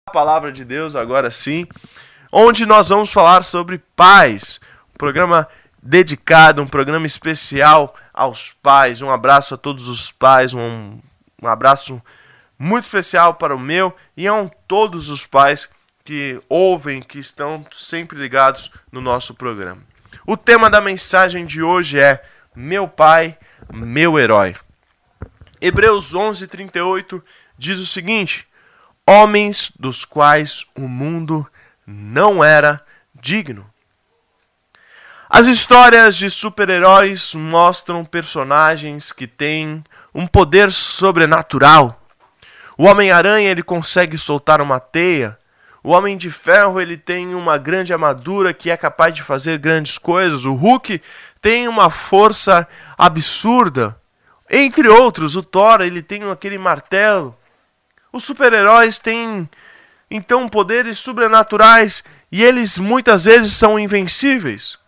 A palavra de Deus agora sim, onde nós vamos falar sobre pais, um programa dedicado, um programa especial aos pais. Um abraço a todos os pais, um abraço muito especial para o meu e a todos os pais que ouvem, que estão sempre ligados no nosso programa. O tema da mensagem de hoje é Meu Pai, Meu Herói. Hebreus 11:38 diz o seguinte: homens dos quais o mundo não era digno. As histórias de super-heróis mostram personagens que têm um poder sobrenatural. O Homem-Aranha ele consegue soltar uma teia. O Homem de Ferro ele tem uma grande armadura que é capaz de fazer grandes coisas. O Hulk tem uma força absurda. Entre outros, o Thor ele tem aquele martelo. Os super-heróis têm, então, poderes sobrenaturais e eles muitas vezes são invencíveis.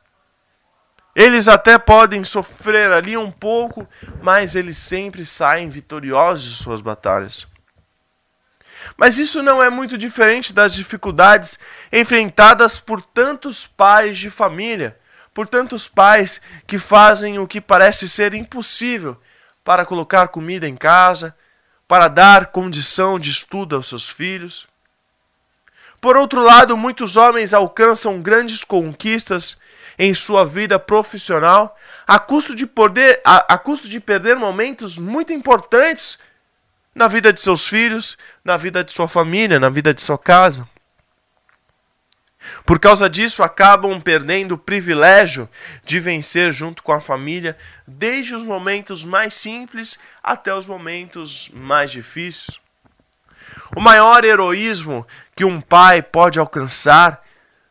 Eles até podem sofrer ali um pouco, mas eles sempre saem vitoriosos de suas batalhas. Mas isso não é muito diferente das dificuldades enfrentadas por tantos pais de família, por tantos pais que fazem o que parece ser impossível para colocar comida em casa, para dar condição de estudo aos seus filhos. Por outro lado, muitos homens alcançam grandes conquistas em sua vida profissional a custo de perder momentos muito importantes na vida de seus filhos, na vida de sua família, na vida de sua casa. Por causa disso, acabam perdendo o privilégio de vencer junto com a família, desde os momentos mais simples até os momentos mais difíceis. O maior heroísmo que um pai pode alcançar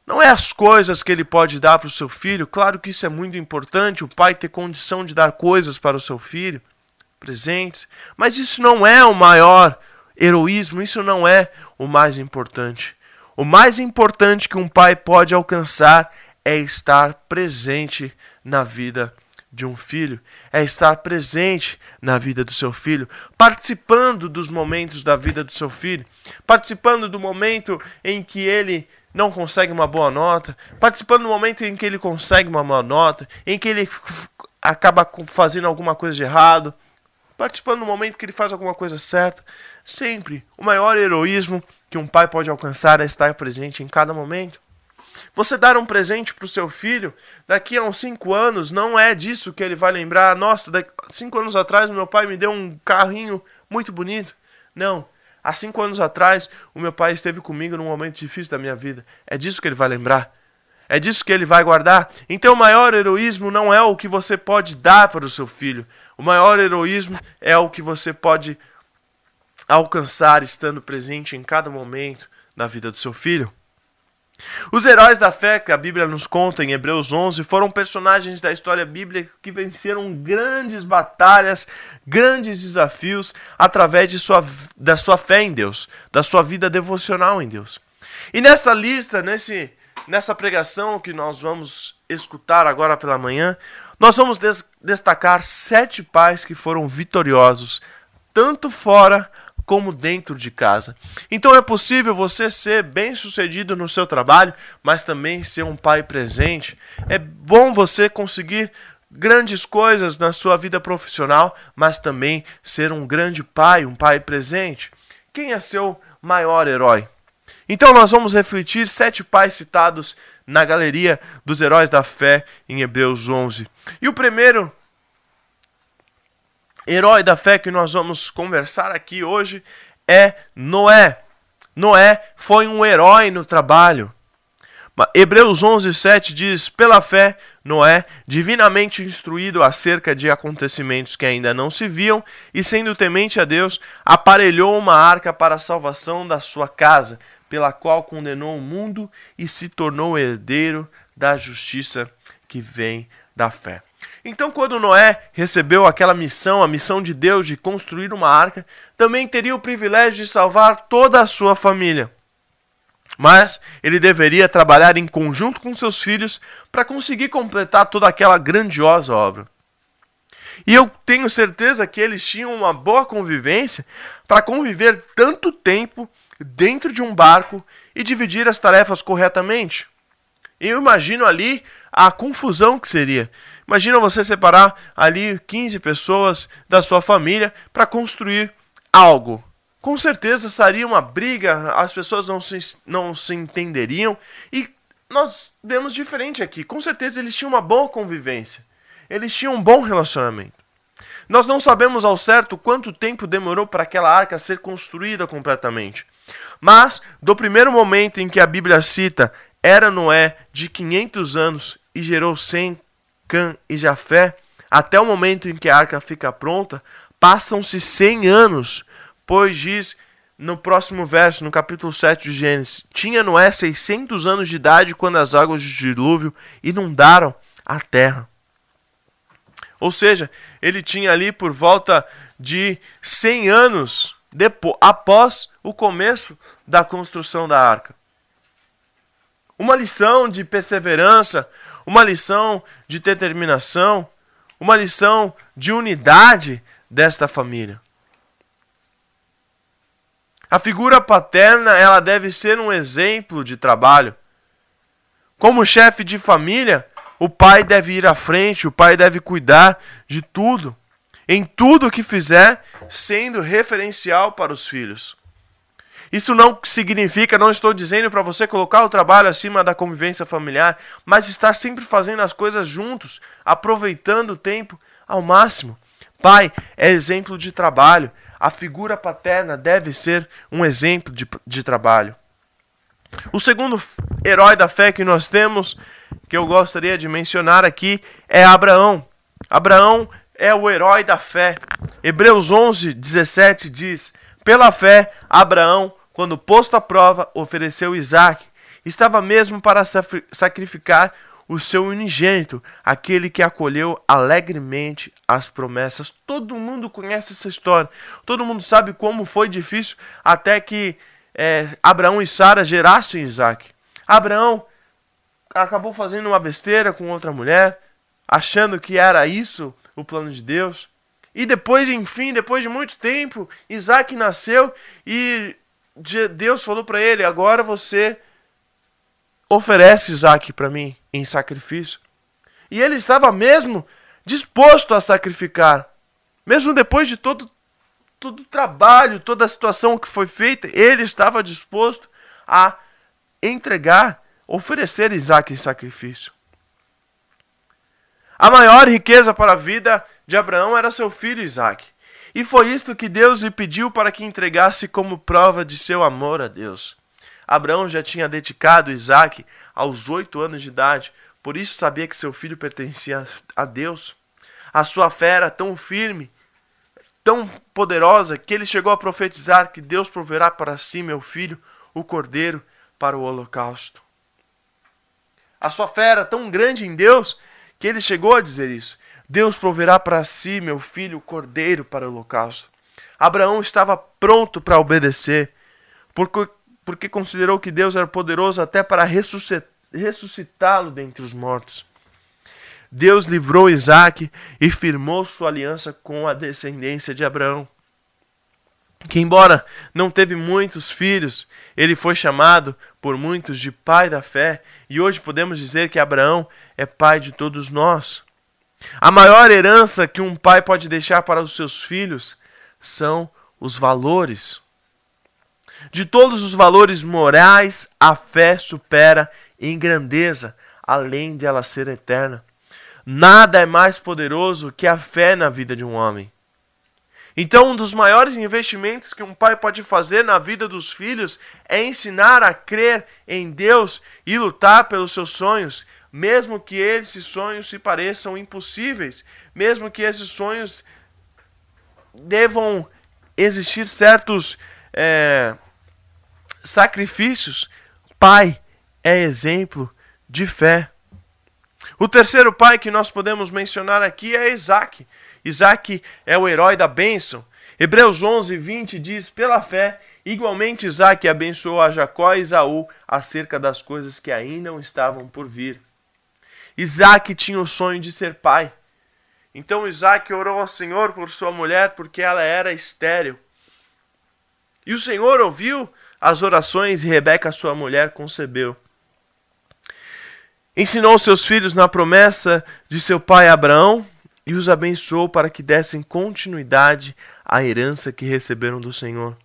não é as coisas que ele pode dar para o seu filho. Claro que isso é muito importante, o pai ter condição de dar coisas para o seu filho, presentes, mas isso não é o maior heroísmo, isso não é o mais importante. O mais importante que um pai pode alcançar é estar presente na vida de um filho, é estar presente na vida do seu filho, participando dos momentos da vida do seu filho, participando do momento em que ele não consegue uma boa nota, participando do momento em que ele consegue uma boa nota, em que ele acaba fazendo alguma coisa de errado, participando do momento que ele faz alguma coisa certa. Sempre o maior heroísmo que um pai pode alcançar é estar presente em cada momento. Você dar um presente para o seu filho, daqui a uns 5 anos, não é disso que ele vai lembrar. Nossa, 5 anos atrás o meu pai me deu um carrinho muito bonito. Não, há 5 anos atrás o meu pai esteve comigo num momento difícil da minha vida. É disso que ele vai lembrar. É disso que ele vai guardar. Então o maior heroísmo não é o que você pode dar para o seu filho. O maior heroísmo é o que você pode alcançar estando presente em cada momento da vida do seu filho. Os heróis da fé que a Bíblia nos conta em Hebreus 11 foram personagens da história bíblica que venceram grandes batalhas, grandes desafios através da sua fé em Deus, da sua vida devocional em Deus. E nesta lista, nessa pregação que nós vamos escutar agora pela manhã, nós vamos destacar 7 pais que foram vitoriosos, tanto fora como dentro de casa. Então é possível você ser bem-sucedido no seu trabalho, mas também ser um pai presente. É bom você conseguir grandes coisas na sua vida profissional, mas também ser um grande pai, um pai presente. Quem é seu maior herói? Então nós vamos refletir 7 pais citados na galeria dos heróis da fé em Hebreus 11. E o primeiro herói da fé que nós vamos conversar aqui hoje é Noé. Noé foi um herói no trabalho. Hebreus 11:7 diz: pela fé, Noé, divinamente instruído acerca de acontecimentos que ainda não se viam, e sendo temente a Deus, aparelhou uma arca para a salvação da sua casa, pela qual condenou o mundo e se tornou herdeiro da justiça que vem da fé. Então, quando Noé recebeu aquela missão, a missão de Deus de construir uma arca, também teria o privilégio de salvar toda a sua família. Mas ele deveria trabalhar em conjunto com seus filhos para conseguir completar toda aquela grandiosa obra. E eu tenho certeza que eles tinham uma boa convivência para conviver tanto tempo dentro de um barco e dividir as tarefas corretamente. Eu imagino ali a confusão que seria. Imagina você separar ali 15 pessoas da sua família para construir algo. Com certeza estaria uma briga, as pessoas não se entenderiam e nós vemos diferente aqui. Com certeza eles tinham uma boa convivência. Eles tinham um bom relacionamento. Nós não sabemos ao certo quanto tempo demorou para aquela arca ser construída completamente. Mas, do primeiro momento em que a Bíblia cita era Noé de 500 anos e gerou Sem, Cã e Jafé, até o momento em que a arca fica pronta, passam-se 100 anos, pois diz no próximo verso, no capítulo 7 de Gênesis, tinha Noé 600 anos de idade quando as águas do dilúvio inundaram a terra. Ou seja, ele tinha ali por volta de 100 anos após o começo da construção da arca. Uma lição de perseverança, uma lição de determinação, uma lição de unidade desta família. A figura paterna, ela deve ser um exemplo de trabalho. Como chefe de família, o pai deve ir à frente, o pai deve cuidar de tudo, em tudo o que fizer, sendo referencial para os filhos. Isso não significa, não estou dizendo para você colocar o trabalho acima da convivência familiar, mas estar sempre fazendo as coisas juntos, aproveitando o tempo ao máximo. Pai é exemplo de trabalho. A figura paterna deve ser um exemplo de trabalho. O segundo herói da fé que nós temos, que eu gostaria de mencionar aqui, é Abraão. Abraão é o herói da fé. Hebreus 11:17 diz: pela fé, Abraão, quando posto à prova, ofereceu Isaque. Estava mesmo para sacrificar o seu unigênito, aquele que acolheu alegremente as promessas. Todo mundo conhece essa história. Todo mundo sabe como foi difícil até que Abraão e Sara gerassem Isaque. Abraão acabou fazendo uma besteira com outra mulher, achando que era isso o plano de Deus. E depois, enfim, depois de muito tempo, Isaque nasceu e Deus falou para ele: agora você oferece Isaque para mim em sacrifício. E ele estava mesmo disposto a sacrificar. Mesmo depois de todo o trabalho, toda a situação que foi feita, ele estava disposto a entregar, oferecer Isaque em sacrifício. A maior riqueza para a vida de Abraão era seu filho Isaque. E foi isto que Deus lhe pediu para que entregasse como prova de seu amor a Deus. Abraão já tinha dedicado Isaque aos 8 anos de idade, por isso sabia que seu filho pertencia a Deus. A sua fé era tão firme, tão poderosa, que ele chegou a profetizar que Deus proverá para si, meu filho, o cordeiro para o holocausto. A sua fé era tão grande em Deus que ele chegou a dizer isso. Deus proverá para si, meu filho, o cordeiro para o holocausto. Abraão estava pronto para obedecer, porque considerou que Deus era poderoso até para ressuscitá-lo dentre os mortos. Deus livrou Isaque e firmou sua aliança com a descendência de Abraão, que embora não teve muitos filhos, ele foi chamado por muitos de pai da fé, e hoje podemos dizer que Abraão é pai de todos nós. A maior herança que um pai pode deixar para os seus filhos são os valores. De todos os valores morais, a fé supera em grandeza, além de ela ser eterna. Nada é mais poderoso que a fé na vida de um homem. Então, um dos maiores investimentos que um pai pode fazer na vida dos filhos é ensinar a crer em Deus e lutar pelos seus sonhos, mesmo que esses sonhos se pareçam impossíveis, mesmo que esses sonhos devam existir certos sacrifícios. Pai é exemplo de fé. O terceiro pai que nós podemos mencionar aqui é Isaque. Isaque é o herói da bênção. Hebreus 11:20 diz: pela fé, igualmente Isaque abençoou a Jacó e Esaú acerca das coisas que ainda não estavam por vir. Isaque tinha o sonho de ser pai. Então Isaque orou ao Senhor por sua mulher porque ela era estéril. E o Senhor ouviu as orações e Rebeca, sua mulher, concebeu. Ensinou seus filhos na promessa de seu pai Abraão e os abençoou para que dessem continuidade à herança que receberam do Senhor.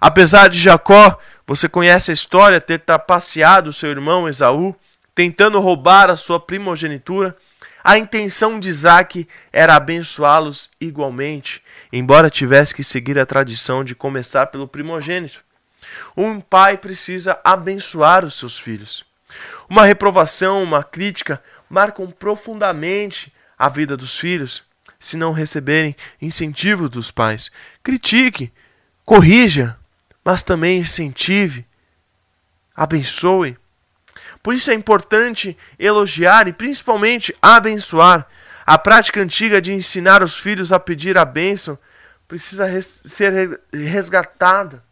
Apesar de Jacó, você conhece a história, ter trapaceado seu irmão Esaú, tentando roubar a sua primogenitura, a intenção de Isaac era abençoá-los igualmente, embora tivesse que seguir a tradição de começar pelo primogênito. Um pai precisa abençoar os seus filhos. Uma reprovação, uma crítica marcam profundamente a vida dos filhos, se não receberem incentivos dos pais. Critique, corrija, mas também incentive, abençoe. Por isso é importante elogiar e principalmente abençoar. A prática antiga de ensinar os filhos a pedir a bênção precisa ser resgatada.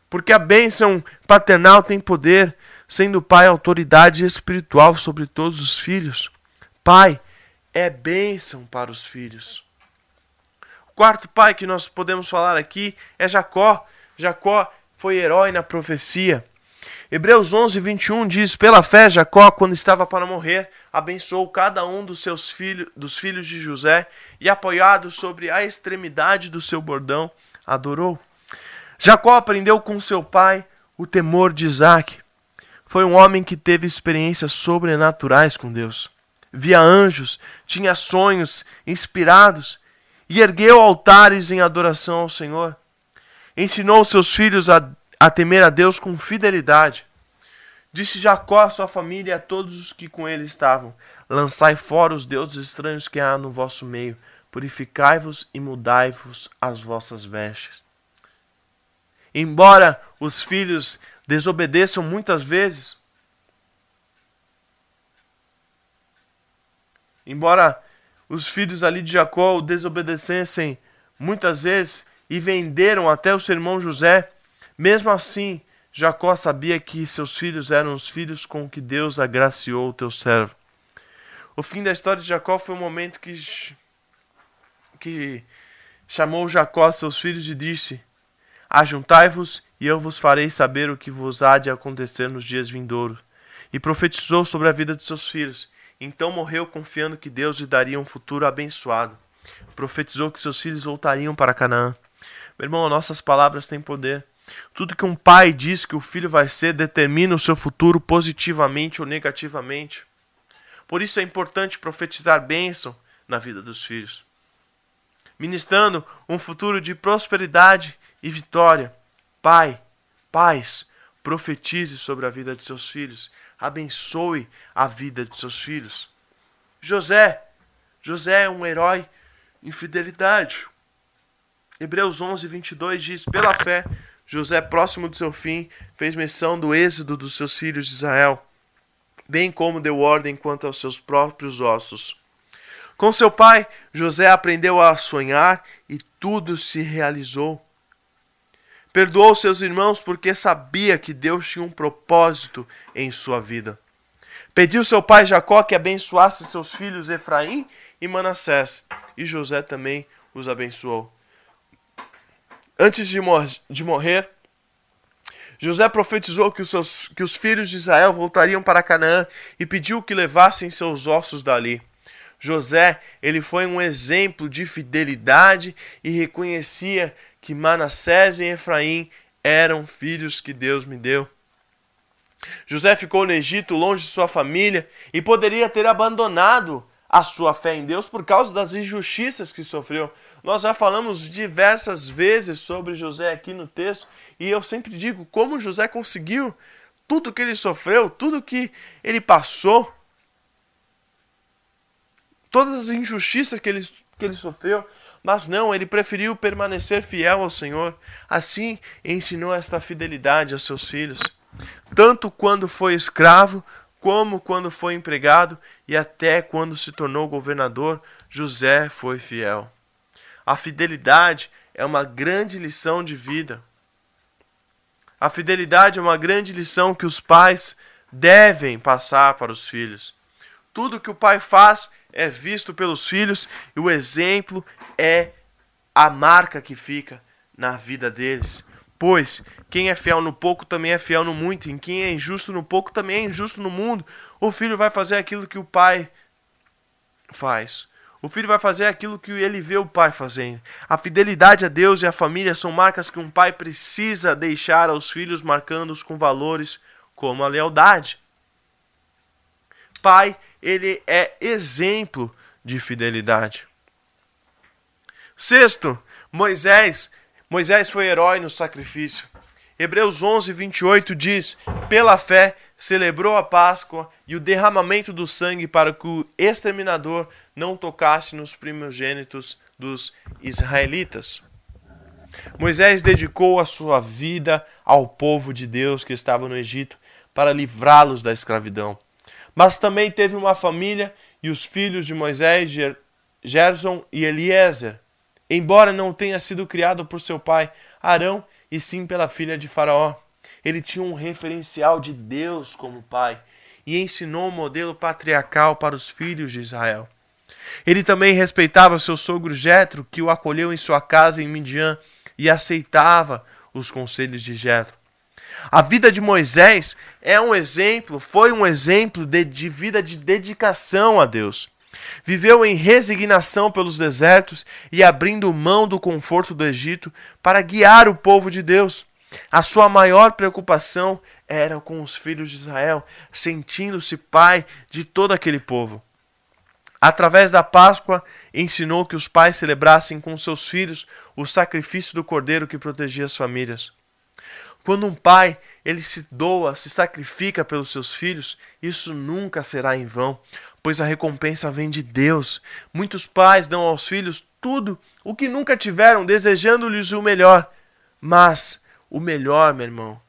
Porque a bênção paternal tem poder, sendo o pai autoridade espiritual sobre todos os filhos. Pai é bênção para os filhos. O quarto pai que nós podemos falar aqui é Jacó. Jacó foi herói na profecia. Hebreus 11, 21 diz: pela fé, Jacó, quando estava para morrer, abençoou cada um dos filhos de José e, apoiado sobre a extremidade do seu bordão, adorou. Jacó aprendeu com seu pai o temor de Isaac. Foi um homem que teve experiências sobrenaturais com Deus. Via anjos, tinha sonhos inspirados e ergueu altares em adoração ao Senhor. Ensinou seus filhos a temer a Deus com fidelidade. Disse Jacó à sua família e a todos os que com ele estavam: lançai fora os deuses estranhos que há no vosso meio, purificai-vos e mudai-vos as vossas vestes. Embora os filhos desobedeçam muitas vezes, embora os filhos ali de Jacó o desobedecessem muitas vezes e venderam até o seu irmão José, mesmo assim, Jacó sabia que seus filhos eram os filhos com que Deus agraciou o teu servo. O fim da história de Jacó foi um momento que chamou Jacó a seus filhos e disse: ajuntai-vos e eu vos farei saber o que vos há de acontecer nos dias vindouros. E profetizou sobre a vida de seus filhos. Então morreu confiando que Deus lhe daria um futuro abençoado. Profetizou que seus filhos voltariam para Canaã. Meu irmão, nossas palavras têm poder. Tudo que um pai diz que o filho vai ser determina o seu futuro positivamente ou negativamente. Por isso é importante profetizar bênção na vida dos filhos, ministrando um futuro de prosperidade e vitória. Pais, profetize sobre a vida de seus filhos. Abençoe a vida de seus filhos. José é um herói em fidelidade. Hebreus 11, 22 diz: pela fé, José, próximo do seu fim, fez menção do êxodo dos seus filhos de Israel, bem como deu ordem quanto aos seus próprios ossos. Com seu pai, José aprendeu a sonhar e tudo se realizou. Perdoou seus irmãos porque sabia que Deus tinha um propósito em sua vida. Pediu seu pai Jacó que abençoasse seus filhos Efraim e Manassés, e José também os abençoou. Antes de morrer, José profetizou que os filhos de Israel voltariam para Canaã e pediu que levassem seus ossos dali. José, ele foi um exemplo de fidelidade e reconhecia que Manassés e Efraim eram filhos que Deus me deu. José ficou no Egito, longe de sua família, e poderia ter abandonado a sua fé em Deus por causa das injustiças que sofreu. Nós já falamos diversas vezes sobre José aqui no texto, e eu sempre digo como José conseguiu tudo que ele sofreu, tudo que ele passou, todas as injustiças que ele sofreu, mas não, ele preferiu permanecer fiel ao Senhor. Assim, ensinou esta fidelidade aos seus filhos, tanto quando foi escravo, como quando foi empregado, e até quando se tornou governador, José foi fiel. A fidelidade é uma grande lição de vida. A fidelidade é uma grande lição que os pais devem passar para os filhos. Tudo que o pai faz é visto pelos filhos e o exemplo é a marca que fica na vida deles. Pois quem é fiel no pouco também é fiel no muito, e quem é injusto no pouco também é injusto no mundo. O filho vai fazer aquilo que o pai faz. O filho vai fazer aquilo que ele vê o pai fazendo. A fidelidade a Deus e a família são marcas que um pai precisa deixar aos filhos, marcando-os com valores como a lealdade. Pai, ele é exemplo de fidelidade. Sexto, Moisés foi herói no sacrifício. Hebreus 11, 28 diz: pela fé celebrou a Páscoa e o derramamento do sangue para que o exterminador não tocasse nos primogênitos dos israelitas. Moisés dedicou a sua vida ao povo de Deus que estava no Egito para livrá-los da escravidão. Mas também teve uma família e os filhos de Moisés, Gerson e Eliezer, embora não tenha sido criado por seu pai Arão, e sim pela filha de Faraó. Ele tinha um referencial de Deus como pai e ensinou um modelo patriarcal para os filhos de Israel. Ele também respeitava seu sogro Jetro, que o acolheu em sua casa em Midian e aceitava os conselhos de Jetro. A vida de Moisés foi um exemplo de vida de dedicação a Deus. Viveu em resignação pelos desertos e abrindo mão do conforto do Egito para guiar o povo de Deus. A sua maior preocupação era com os filhos de Israel, sentindo-se pai de todo aquele povo. Através da Páscoa, ensinou que os pais celebrassem com seus filhos o sacrifício do cordeiro que protegia as famílias. Quando um pai ele se doa, se sacrifica pelos seus filhos, isso nunca será em vão, pois a recompensa vem de Deus. Muitos pais dão aos filhos tudo o que nunca tiveram, desejando-lhes o melhor. Mas o melhor, meu irmão,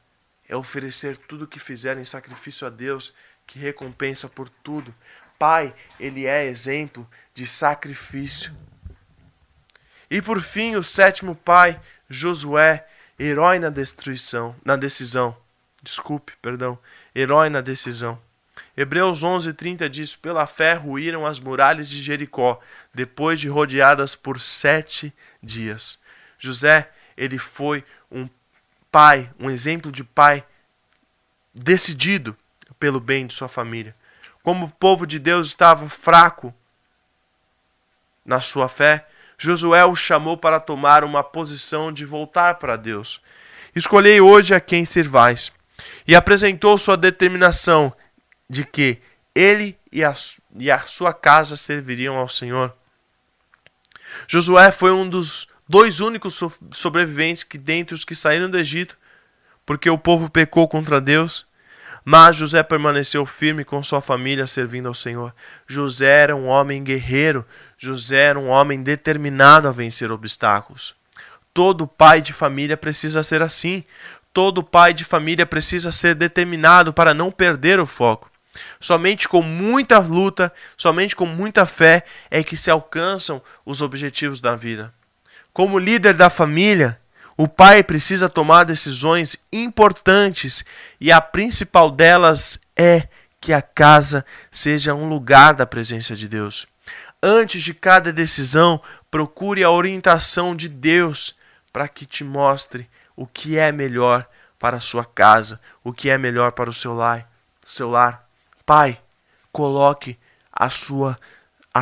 é oferecer tudo o que fizeram em sacrifício a Deus, que recompensa por tudo. Pai, ele é exemplo de sacrifício. E por fim, o sétimo pai, Josué, herói na decisão. Herói na decisão. Hebreus 11:30 diz: pela fé ruíram as muralhas de Jericó, depois de rodeadas por 7 dias. José, ele foi um pai, um exemplo de pai decidido pelo bem de sua família. Como o povo de Deus estava fraco na sua fé, Josué o chamou para tomar uma posição de voltar para Deus. Escolhei hoje a quem servais. E apresentou sua determinação de que ele e a sua casa serviriam ao Senhor. Josué foi um dos 2 únicos sobreviventes que dentre os que saíram do Egito, porque o povo pecou contra Deus. Mas José permaneceu firme com sua família servindo ao Senhor. José era um homem guerreiro. José era um homem determinado a vencer obstáculos. Todo pai de família precisa ser assim. Todo pai de família precisa ser determinado para não perder o foco. Somente com muita luta, somente com muita fé é que se alcançam os objetivos da vida. Como líder da família, o pai precisa tomar decisões importantes e a principal delas é que a casa seja um lugar da presença de Deus. Antes de cada decisão, procure a orientação de Deus para que te mostre o que é melhor para a sua casa, o que é melhor para o seu lar. Pai, coloque as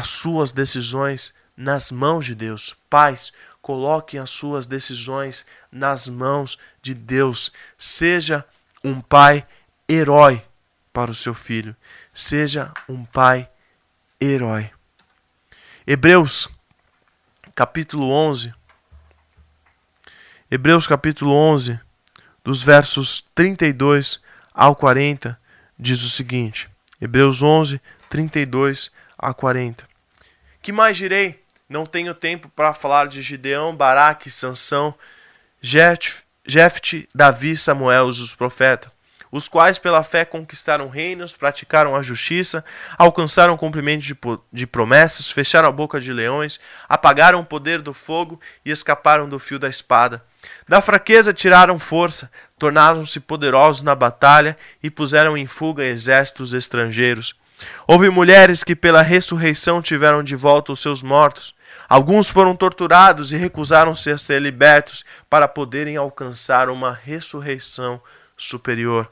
suas decisões nas mãos de Deus. Pais, coloquem as suas decisões nas mãos de Deus. Seja um pai herói para o seu filho. Seja um pai herói. Hebreus capítulo 11. Hebreus capítulo 11, dos versos 32 ao 40, diz o seguinte. Hebreus 11, 32 a 40. Que mais direi? Não tenho tempo para falar de Gideão, Baraque, Sansão, Jefte, Davi, Samuel, os profetas, os quais pela fé conquistaram reinos, praticaram a justiça, alcançaram o cumprimento de promessas, fecharam a boca de leões, apagaram o poder do fogo e escaparam do fio da espada. Da fraqueza tiraram força, tornaram-se poderosos na batalha e puseram em fuga exércitos estrangeiros. Houve mulheres que pela ressurreição tiveram de volta os seus mortos. Alguns foram torturados e recusaram-se a ser libertos para poderem alcançar uma ressurreição superior.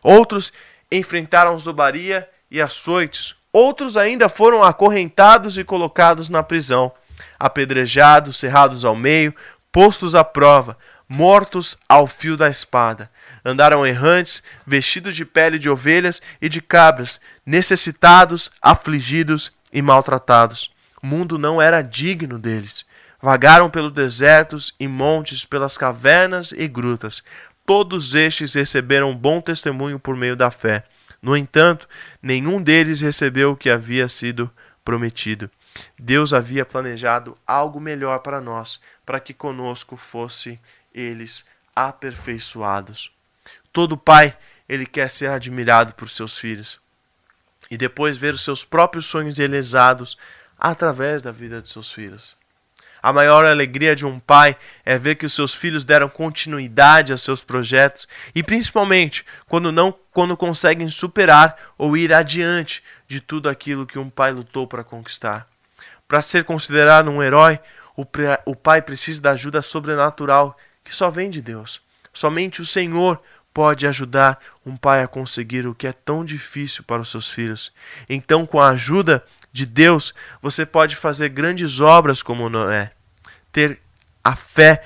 Outros enfrentaram zombaria e açoites. Outros ainda foram acorrentados e colocados na prisão, apedrejados, cerrados ao meio, postos à prova, mortos ao fio da espada. Andaram errantes, vestidos de pele de ovelhas e de cabras, necessitados, afligidos e maltratados. O mundo não era digno deles. Vagaram pelos desertos e montes, pelas cavernas e grutas. Todos estes receberam bom testemunho por meio da fé. No entanto, nenhum deles recebeu o que havia sido prometido. Deus havia planejado algo melhor para nós, para que conosco fossem eles aperfeiçoados. Todo pai, ele quer ser admirado por seus filhos e depois ver os seus próprios sonhos realizados através da vida de seus filhos. A maior alegria de um pai é ver que os seus filhos deram continuidade a seus projetos e principalmente quando conseguem superar ou ir adiante de tudo aquilo que um pai lutou para conquistar. Para ser considerado um herói, o pai precisa da ajuda sobrenatural que só vem de Deus. Somente o Senhor pode ajudar um pai a conseguir o que é tão difícil para os seus filhos. Então, com a ajuda de Deus, você pode fazer grandes obras como Noé, ter a fé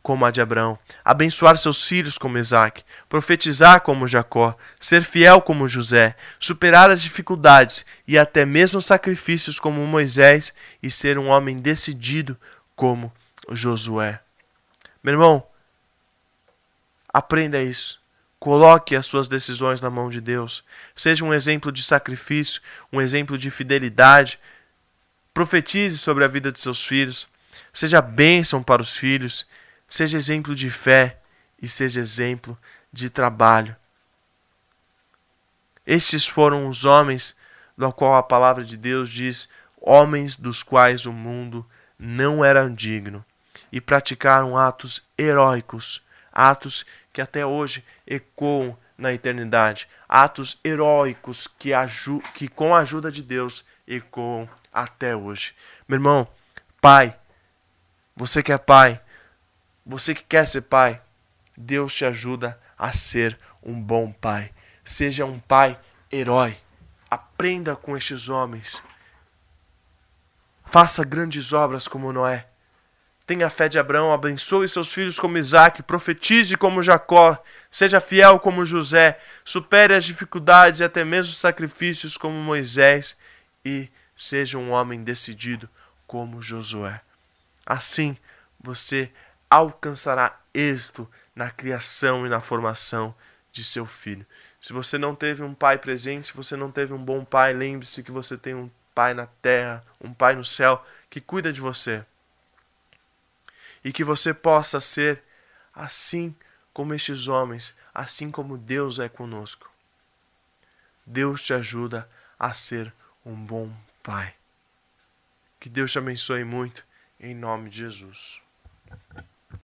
como a de Abraão, abençoar seus filhos como Isaac, profetizar como Jacó, ser fiel como José, superar as dificuldades e até mesmo sacrifícios como Moisés e ser um homem decidido como Josué. Meu irmão, aprenda isso. Coloque as suas decisões na mão de Deus. Seja um exemplo de sacrifício, um exemplo de fidelidade. Profetize sobre a vida de seus filhos. Seja bênção para os filhos. Seja exemplo de fé e seja exemplo de trabalho. Estes foram os homens do qual a palavra de Deus diz, homens dos quais o mundo não era digno, e praticaram atos heróicos, atos que até hoje ecoam na eternidade, atos heróicos que com a ajuda de Deus ecoam até hoje. Meu irmão, pai, você que é pai, você que quer ser pai, Deus te ajuda a ser um bom pai. Seja um pai herói. Aprenda com estes homens. Faça grandes obras como Noé. Tenha a fé de Abraão, abençoe seus filhos como Isaac, profetize como Jacó, seja fiel como José, supere as dificuldades e até mesmo os sacrifícios como Moisés e seja um homem decidido como Josué. Assim, você alcançará êxito na criação e na formação de seu filho. Se você não teve um pai presente, se você não teve um bom pai, lembre-se que você tem um pai na terra, um pai no céu que cuida de você. E que você possa ser assim como estes homens, assim como Deus é conosco. Deus te ajuda a ser um bom pai. Que Deus te abençoe muito, em nome de Jesus.